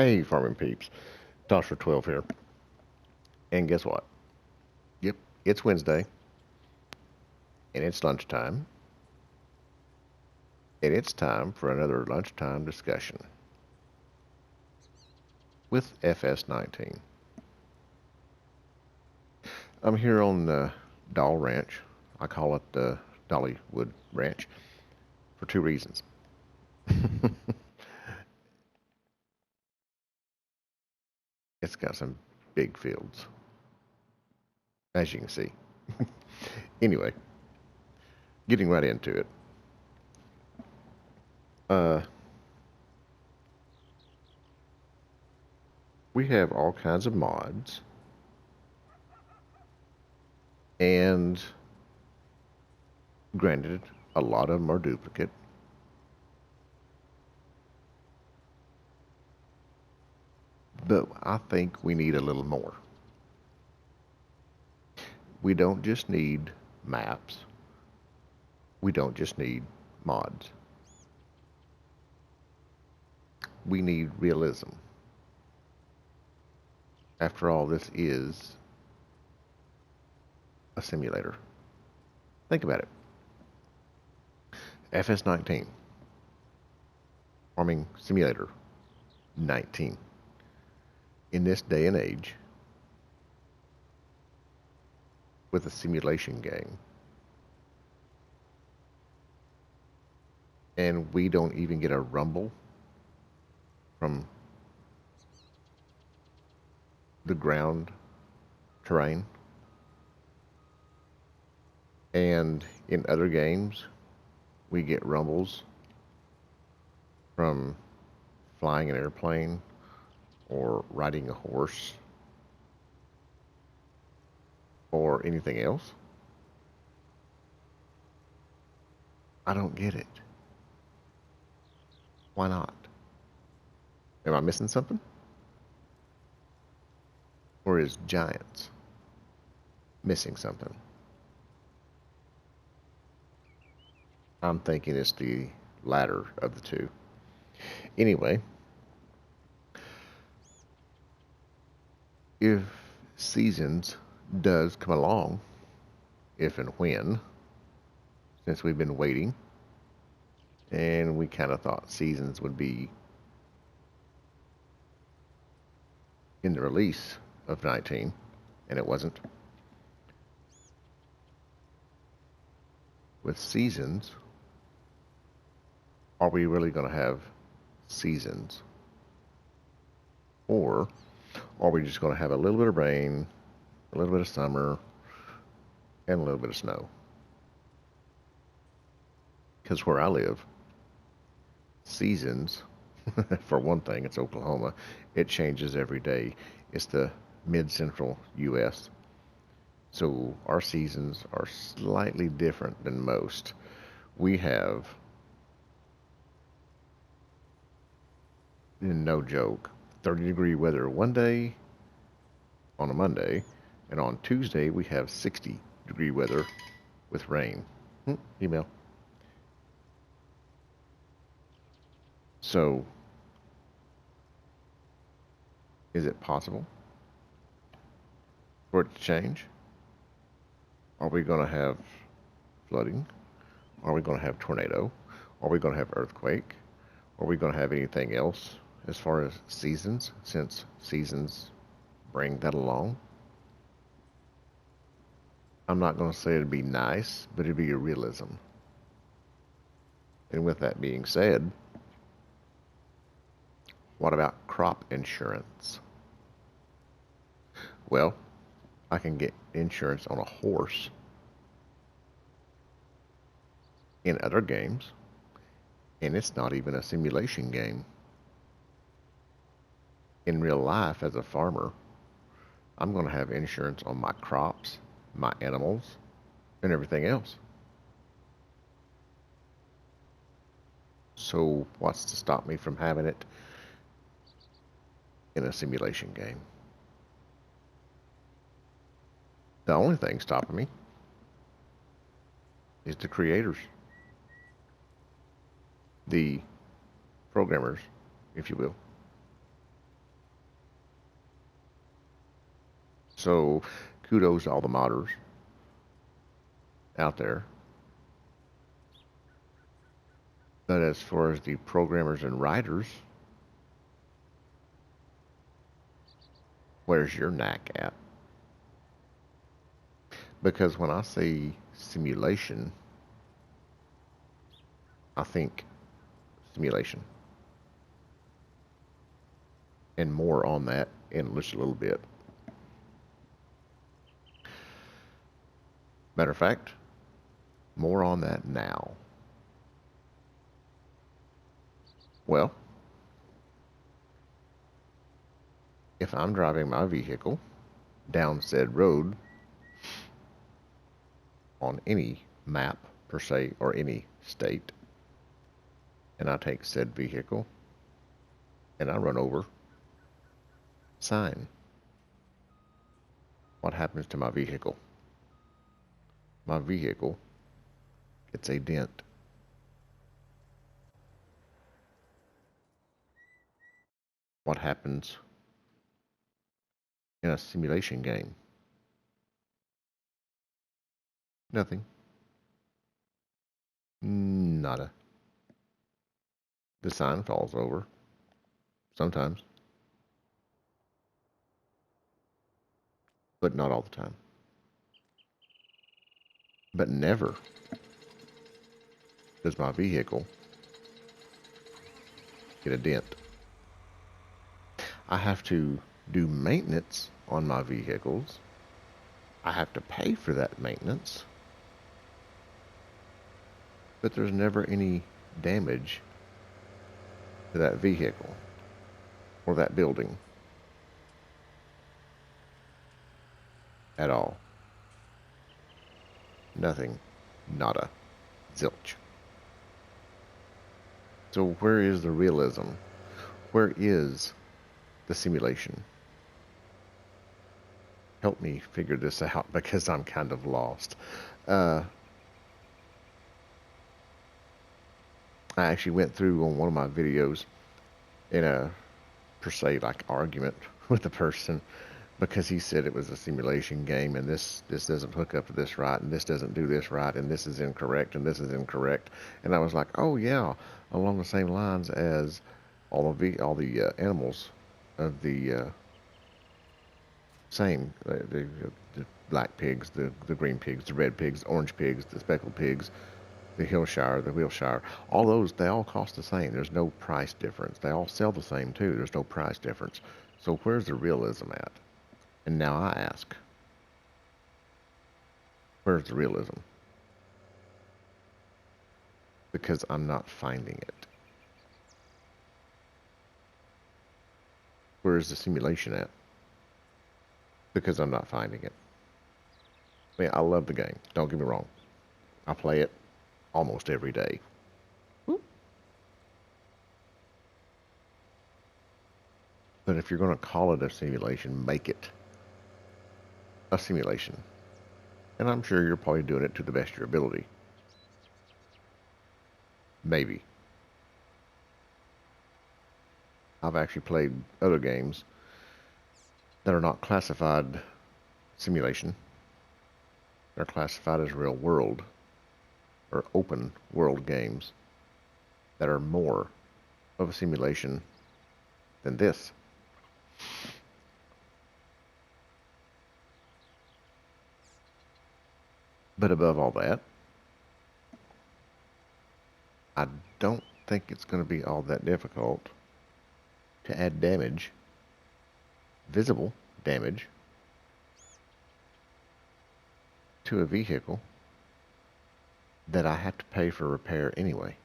Hey, farming peeps. Doctor 12 here. And guess what? Yep, it's Wednesday, and it's lunchtime, and it's time for another lunchtime discussion with FS19. I'm here on the Doll Ranch. I call it the Dollywood Ranch for two reasons. It's got some big fields, as you can see. Anyway, getting right into it. Uh, we have all kinds of mods, and granted, a lot of them are duplicate. But I think we need a little more. We don't just need maps. We don't just need mods. We need realism. After all, this is a simulator. Think about it. FS19, Farming Simulator 19. In this day and age, with a simulation game, and we don't even get a rumble from the ground terrain. And in other games, we get rumbles from flying an airplane or riding a horse or anything else. I don't get it. Why not? Am I missing something? Or is Giants missing something? I'm thinking it's the latter of the two. Anyway, if Seasons does come along, if and when, since we've been waiting, and we kind of thought Seasons would be in the release of 19, and it wasn't. With Seasons, are we really going to have seasons? Or are we just going to have a little bit of rain, a little bit of summer, and a little bit of snow? Because where I live, seasons, for one thing, it's Oklahoma. It changes every day. It's the mid-central U.S. So our seasons are slightly different than most. We have, no joke, 30-degree weather one day on a Monday, and on Tuesday we have 60-degree weather with rain. Email. So, is it possible for it to change? Are we going to have flooding? Are we going to have tornado? Are we going to have earthquake? Are we going to have anything else as far as seasons, since seasons bring that along? I'm not going to say it'd be nice, but it'd be a realism. And with that being said, what about crop insurance? Well, I can get insurance on a horse in other games, and it's not even a simulation game. In real life, as a farmer, I'm going to have insurance on my crops, my animals, and everything else. So what's to stop me from having it in a simulation game? The only thing stopping me is the creators, the programmers, if you will. So kudos to all the modders out there. But as far as the programmers and writers, where's your knack at? Because when I say simulation, I think simulation. And more on that in just a little bit. Matter of fact, more on that now. Well, if I'm driving my vehicle down said road on any map per se or any state, and I take said vehicle and I run over sign, what happens to my vehicle? My vehicle gets a dent. What happens in a simulation game? Nothing. Nada. The sign falls over. Sometimes. But not all the time. But never does my vehicle get a dent. I have to do maintenance on my vehicles. I have to pay for that maintenance. But there's never any damage to that vehicle or that building at all. Nothing. Nada. Zilch. So where is the realism? Where is the simulation? Help me figure this out because I'm kind of lost. I actually went through on one of my videos in a, per se, like argument with the person because he said it was a simulation game and this doesn't hook up to this right and this doesn't do this right and this is incorrect and this is incorrect. And I was like, oh yeah, along the same lines as all the animals of the same the black pigs, the green pigs, the red pigs, the orange pigs, the speckled pigs, the Hillshire, the Wheelshire, all those, they all cost the same. There's no price difference. They all sell the same too. There's no price difference. So where's the realism at? And now I ask, where's the realism? Because I'm not finding it. Where is the simulation at? Because I'm not finding it. I mean, I love the game. Don't get me wrong. I play it almost every day. But if you're going to call it a simulation, make it a simulation. And I'm sure you're probably doing it to the best of your ability. Maybe. I've actually played other games that are not classified simulation. They're classified as real world or open world games that are more of a simulation than this. But above all that, I don't think it's going to be all that difficult to add damage, visible damage, to a vehicle that I have to pay for repair anyway.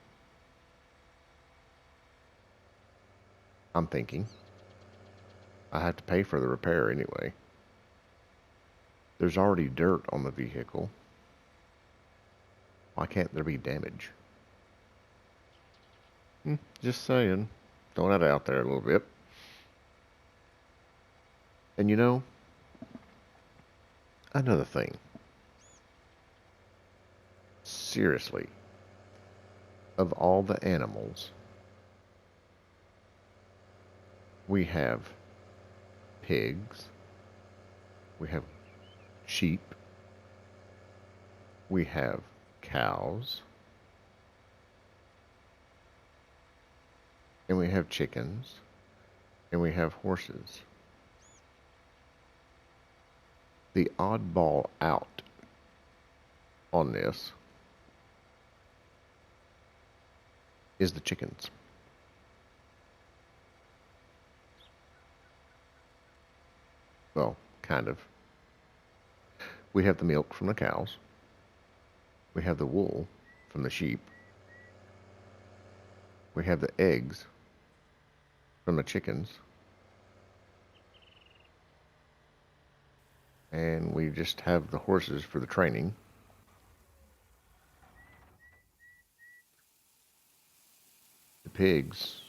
I'm thinking I have to pay for the repair anyway. There's already dirt on the vehicle. Why can't there be damage? Just saying. Throwing that out there a little bit. And you know, another thing. Seriously, of all the animals, we have pigs, we have sheep, we have cows, and we have chickens, and we have horses. The oddball out on this is the chickens. Well, kind of. We have the milk from the cows. We have the wool from the sheep. We have the eggs from the chickens. And we just have the horses for the training. The pigs,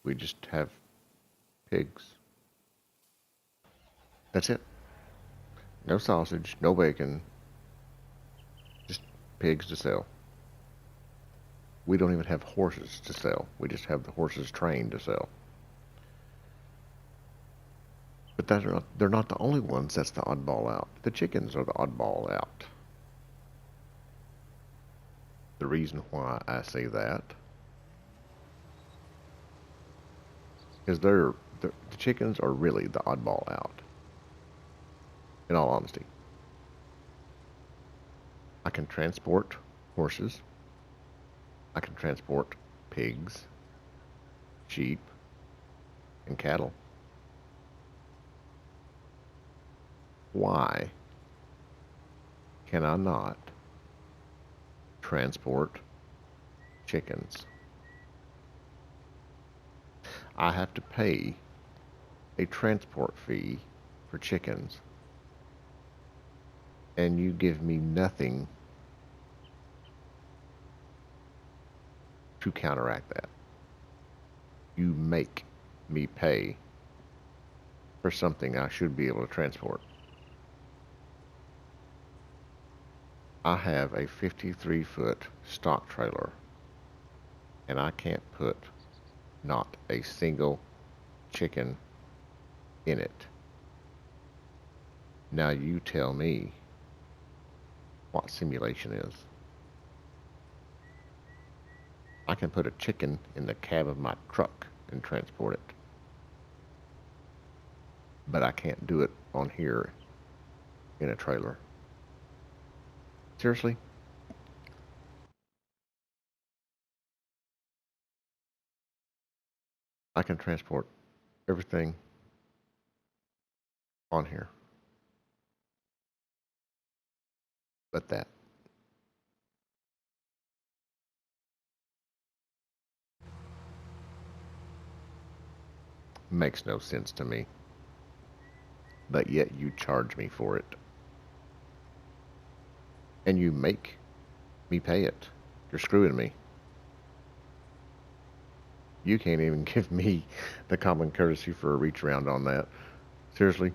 we just have pigs. That's it. No sausage, no bacon, just pigs to sell. We don't even have horses to sell. We just have the horses trained to sell. But they're not the only ones that's the oddball out. The chickens are the oddball out. The reason why I say that is the chickens are really the oddball out. In all honesty. I can transport horses. I can transport pigs, sheep, and cattle. Why can I not transport chickens? I have to pay a transport fee for chickens, and you give me nothing to counteract that. You make me pay for something I should be able to transport. I have a 53-foot stock trailer, and I can't put not a single chicken in it. Now you tell me what simulation is. I can put a chicken in the cab of my truck and transport it. But I can't do it on here in a trailer. Seriously? I can transport everything on here. But that. Makes no sense to me. But yet you charge me for it. And you make me pay it. You're screwing me. You can't even give me the common courtesy for a reach around on that. Seriously?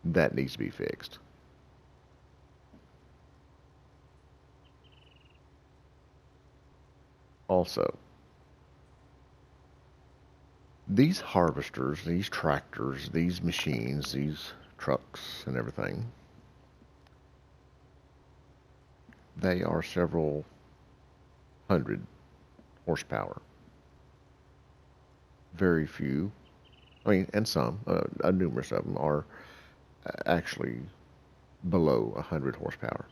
That needs to be fixed. Also, these harvesters, these tractors, these machines, these trucks and everything, they are several hundred horsepower. Very few, I mean, and some, numerous of them are actually below 100 horsepower.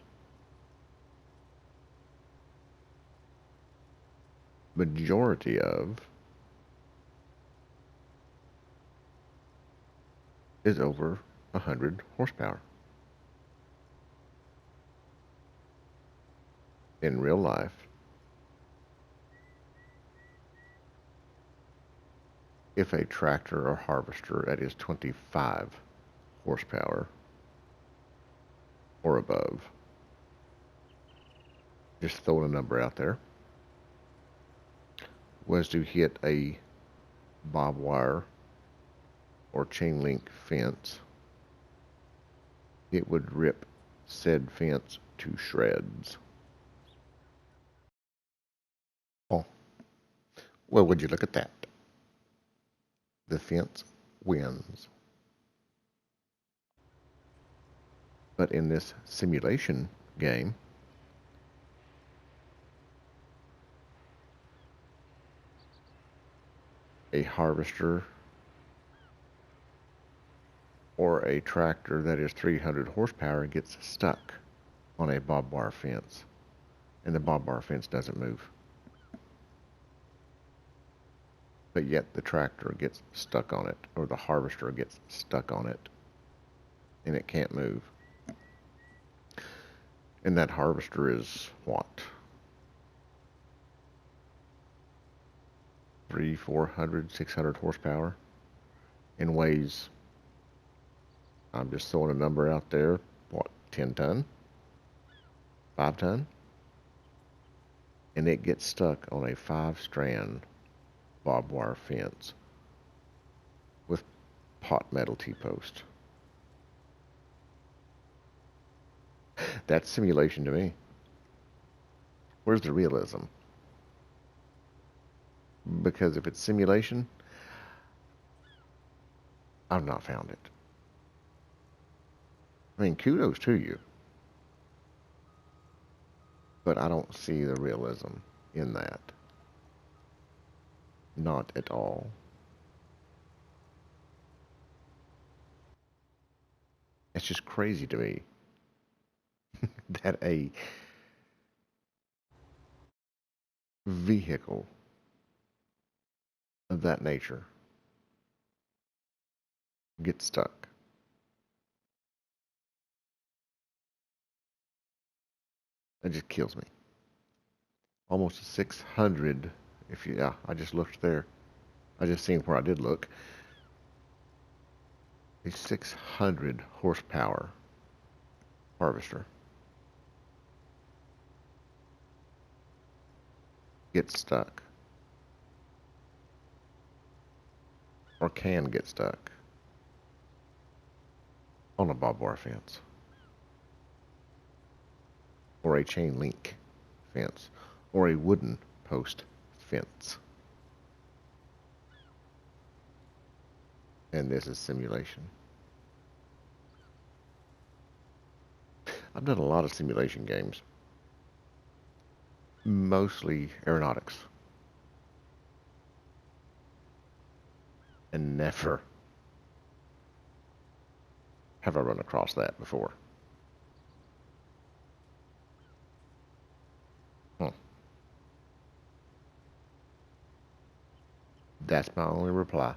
Majority of is over 100 horsepower. In real life, if a tractor or harvester that is 25 horsepower or above, just throwing a number out there, was to hit a barbed wire or chain link fence, it would rip said fence to shreds. Oh, well, would you look at that? The fence wins. But in this simulation game, a harvester or a tractor that is 300 horsepower gets stuck on a barbed wire fence, and the barbed wire fence doesn't move. But yet the tractor gets stuck on it, or the harvester gets stuck on it, and it can't move. And that harvester is what? 300, 400, 600 horsepower and weighs, I'm just throwing a number out there, what, 10 ton? 5 ton? And it gets stuck on a 5-strand barbed wire fence with pot metal T-post. That's simulation to me. Where's the realism? Because if it's simulation, I've not found it. I mean, kudos to you. But I don't see the realism in that. Not at all. It's just crazy to me that a vehicle of that nature gets stuck. It just kills me. Almost 600, yeah, I just looked there. I just seen where I did look. A 600 horsepower harvester gets stuck. Or can get stuck on a barbed wire fence. Or a chain link fence. Or a wooden post fence. And this is simulation. I've done a lot of simulation games. Mostly aeronautics. And never have I run across that before. That's my only reply.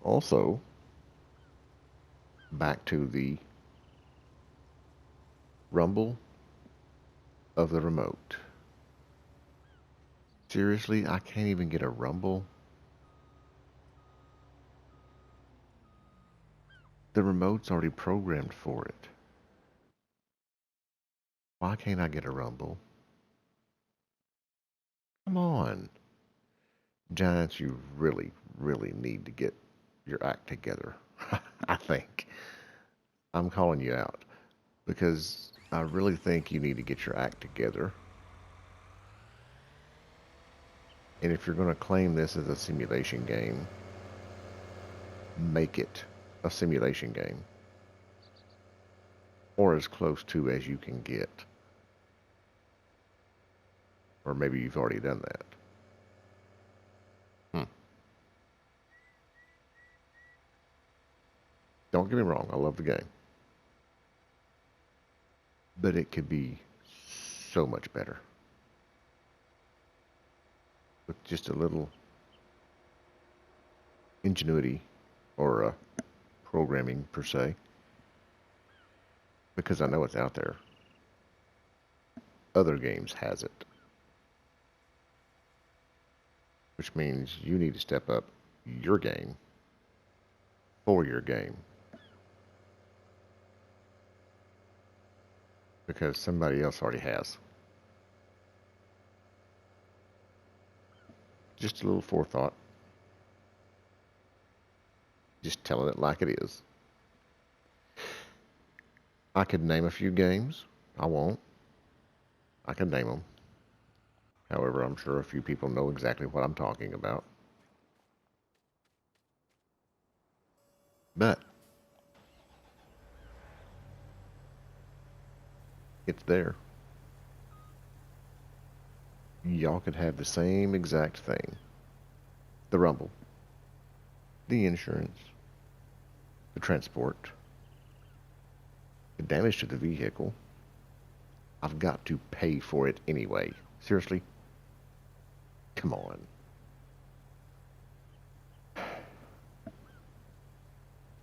Also, back to the rumble of the remote. Seriously, I can't even get a rumble? The remote's already programmed for it. Why can't I get a rumble? Come on. Giants, you really, really need to get your act together. I think. I'm calling you out. Because I really think you need to get your act together. And if you're going to claim this as a simulation game, make it a simulation game. Or as close to as you can get. Or maybe you've already done that. Don't get me wrong, I love the game. But it could be so much better. With just a little ingenuity or programming per se. Because I know it's out there. Other games has it. Which means you need to step up your game for your game. Because somebody else already has. Just a little forethought. Just telling it like it is. I could name a few games. I won't. I can name them. However, I'm sure a few people know exactly what I'm talking about. But it's there. Y'all could have the same exact thing. The rumble, the insurance, the transport, the damage to the vehicle. I've got to pay for it anyway. Seriously? Come on.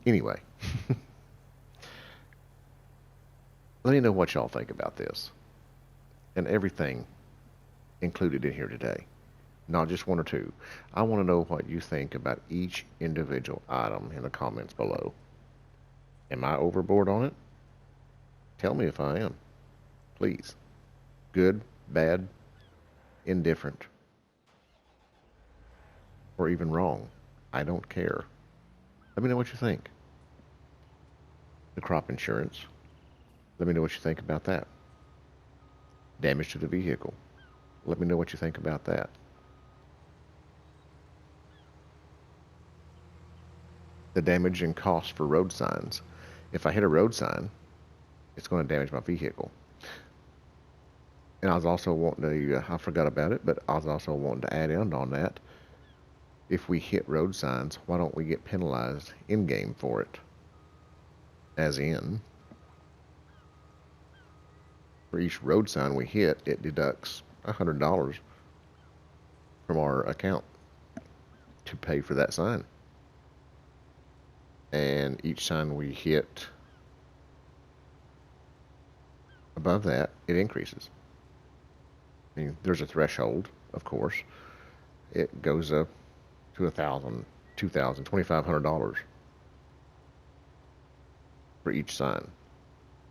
Anyway. Let me know what y'all think about this. And everything included in here today. Not just one or two. I want to know what you think about each individual item in the comments below. Am I overboard on it? Tell me if I am. Please. Good, bad, indifferent, or even wrong. I don't care. Let me know what you think. The crop insurance. Let me know what you think about that. Damage to the vehicle. Let me know what you think about that. The damage and cost for road signs. If I hit a road sign, it's going to damage my vehicle. And I was also wanting to, I forgot about it, but I was also wanting to add in on that. If we hit road signs, why don't we get penalized in-game for it? As in, for each road sign we hit, it deducts $100 from our account to pay for that sign. And each sign we hit above that, it increases. I mean, there's a threshold, of course. It goes up to $1,000, $2,000, $2,500 for each sign.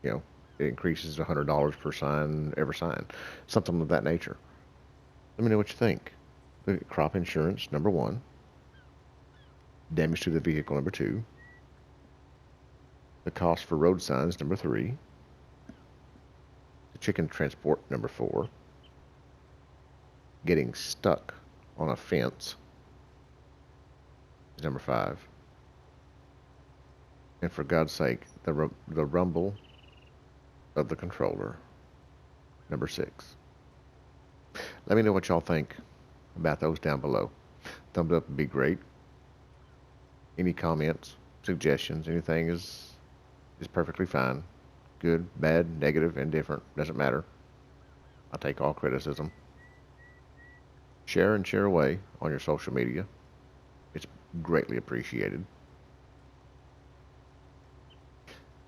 You know, it increases $100 per sign, every sign, something of that nature. Let me know what you think. The crop insurance, number 1. Damage to the vehicle, number 2. The cost for road signs, number 3. The chicken transport, number 4. Getting stuck on a fence is number 5. And for God's sake, the rumble of the controller, number 6. Let me know what y'all think about those down below. Thumbs up would be great. Any comments, suggestions, anything is perfectly fine. Good, bad, negative, indifferent, doesn't matter. I'll take all criticism. Share and share away on your social media. It's greatly appreciated.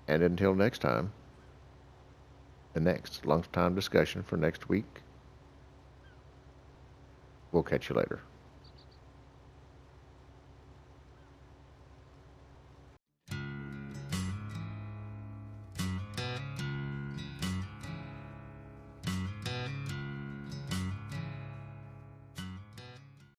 And until next time, the next lunchtime discussion for next week, we'll catch you later.